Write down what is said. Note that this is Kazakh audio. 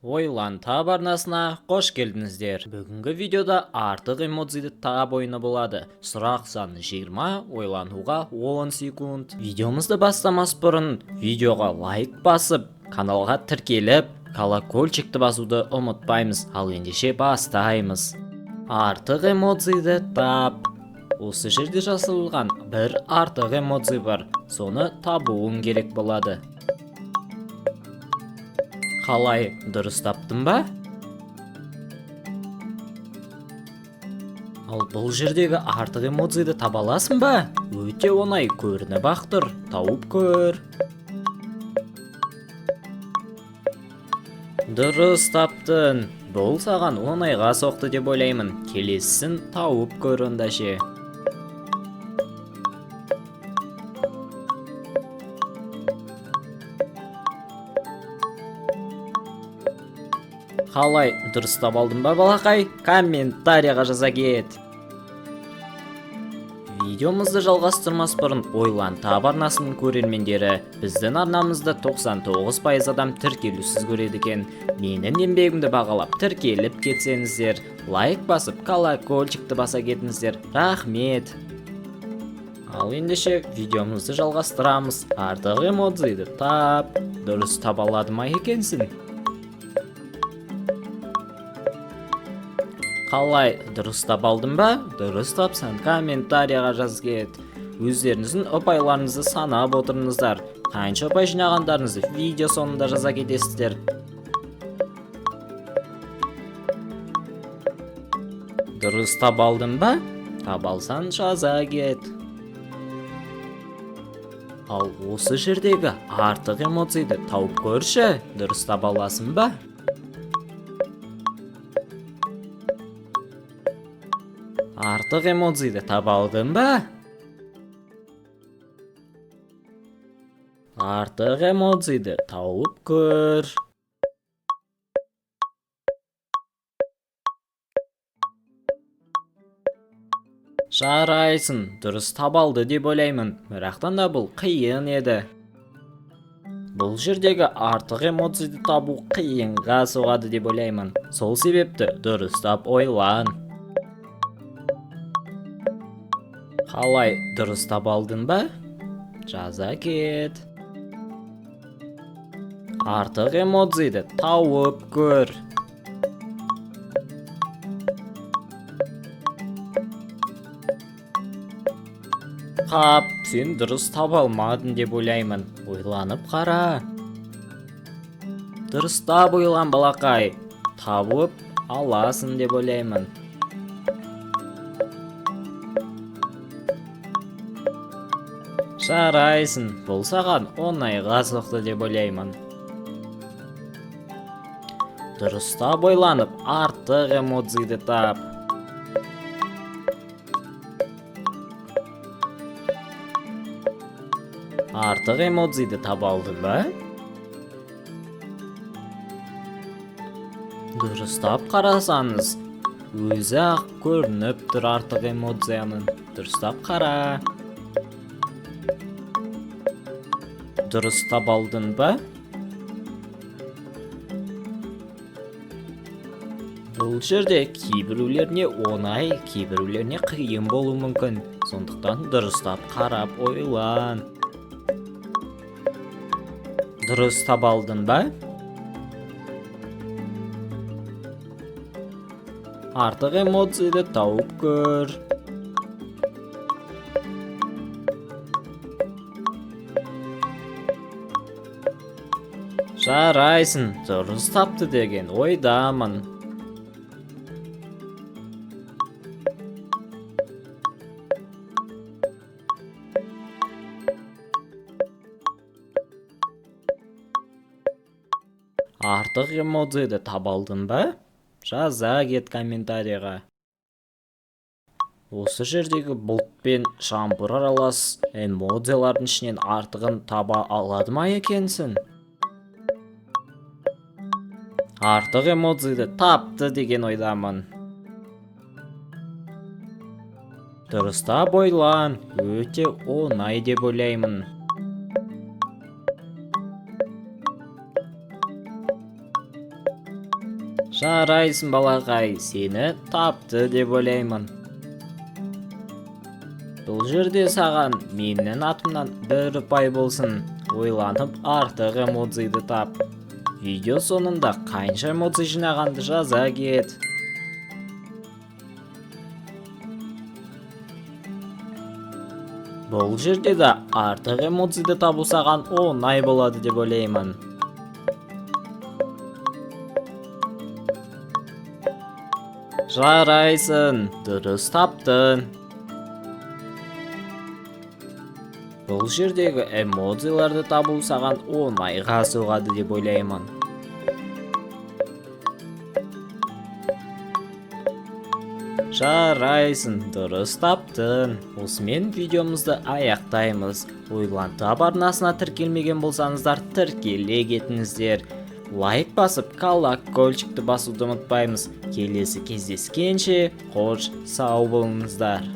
Ойлан тап арнасына қош келдіңіздер. Бүгінгі видеода артық эмоджиді тап ойыны болады. Сұрақ саны 20, ойлануға 10 секунд. Видеомызды бастамас бұрын видеоға лайк басып, каналға тіркеліп, колокольчикті басуды ұмытпаймыз. Ал ендеше бастаймыз. Артық эмоджиді тап. Осы жерде жасырылған бір артық эмоджи бар. Соны табуың керек болады. Қалай, дұрыс таптың ба? Ал бұл жердегі артық эмоджиді таба аласың ба? Өте оңай, көрініп ақ тұр. Тауып көр. Дұрыс таптың. Бұл саған оңайға соқты деп ойлаймын. Келесісін тауып көр онда ше. Қалай, дұрыс таба алдың ба балақай? Комментарияға жаза кет. Видеомызды жалғастырмас бұрын ойлан тап арнасының көрермендері біздің арнамызда 99% адам тіркелусіз көреді екен. Менің еңбегімді бағалап тіркеліп кетсеңіздер, лайк басып колокольчикті баса кетіңіздер. Рахмет. Ал ендеше видеомызды жалғастырамыз. Артық эмоджиді тап. Дұрыс таба алады ма екенсің? Қалай, дұрыс таба алдың ба? Дұрыс тапсаң комментарияға жаз кет. Өздеріңіздің ұпайларыңызды санап отырыңыздар. Қанша ұпай жинағандарыңызды видео соңында жаза кетесіздер. Дұрыс таба алдың ба? Таба алсаң жаза кет. Ал осы жердегі артық эмоджиді тауып көрші. Дұрыс таба аласың ба? Артық эмоджиді таба алдың ба? Артық эмоджиді тауып көр. Жарайсың, дұрыс таба алды деп ойлаймын. Бірақтан да бұл қиын еді. Бұл жердегі артық эмоджиді табу қиынға соғады деп ойлаймын. Сол себепті дұрыстап ойлан. Қалай, дұрыс таба алдың ба? Жаза кет. Артық эмоджиді тауып көр. Қап, сен дұрыс таба алмадың деп ойлаймын. Ойланып қара. Дұрыстап ойлан балақай. Табып аласың деп ойлаймын. Жарайсың, бұл саған оңайға соқты деп ойлаймын. Дұрыстап ойланып, артық эмоджиді тап. Артық эмоджиді таба алдың ба? Дұрыстап қарасаңыз, өзі ақ көрініп тұр артық эмоджияның. Дұрыстап қара. Дұрыс таба алдың ба? Бұл жерде кейбіреулеріне оңай, кейбіреулеріне қиын болуы мүмкін. Сондықтан дұрыстап қарап ойлан. Дұрыс таба алдың ба? Артық эмоджиді тауып көр. Жарайсың, дұрыс тапты деген ойдамын. Артық эмоджиді таба алдың ба? Жаза кет комментарияға. Осы жердегі бұлт пен шампыр аралас эмоджилардың ішінен артығын таба алады ма екенсің? Артық эмоджиді тапты деген ойдамын. Дұрыстап ойлан, өте оңай деп ойлаймын. Жарайсың балақай, сені тапты деп ойлаймын. Бұл жерде саған менің атымнан бір ұпай болсын. Ойланып артық эмоцийді тап. Видео соңында қанша эмоций жинағанды жаза кет. Бұл жерде де артық эмоцийді табу саған оңай болады деп ойлаймын. Жарайсың, дұрыс таптың. Бұл жердегі эмоцийларды табу саған оңайға соғады деп ойлаймын. Жарайсың, дұрыс таптың. Осымен видеомызды аяқтаймыз. Ойлантап арнасына тіркелмеген болсаңыздар, тіркеле кетіңіздер. Лайк басып, колокольчикті басуды ұмытпаймыз. Келесі кездескенше, қош сау болыңыздар.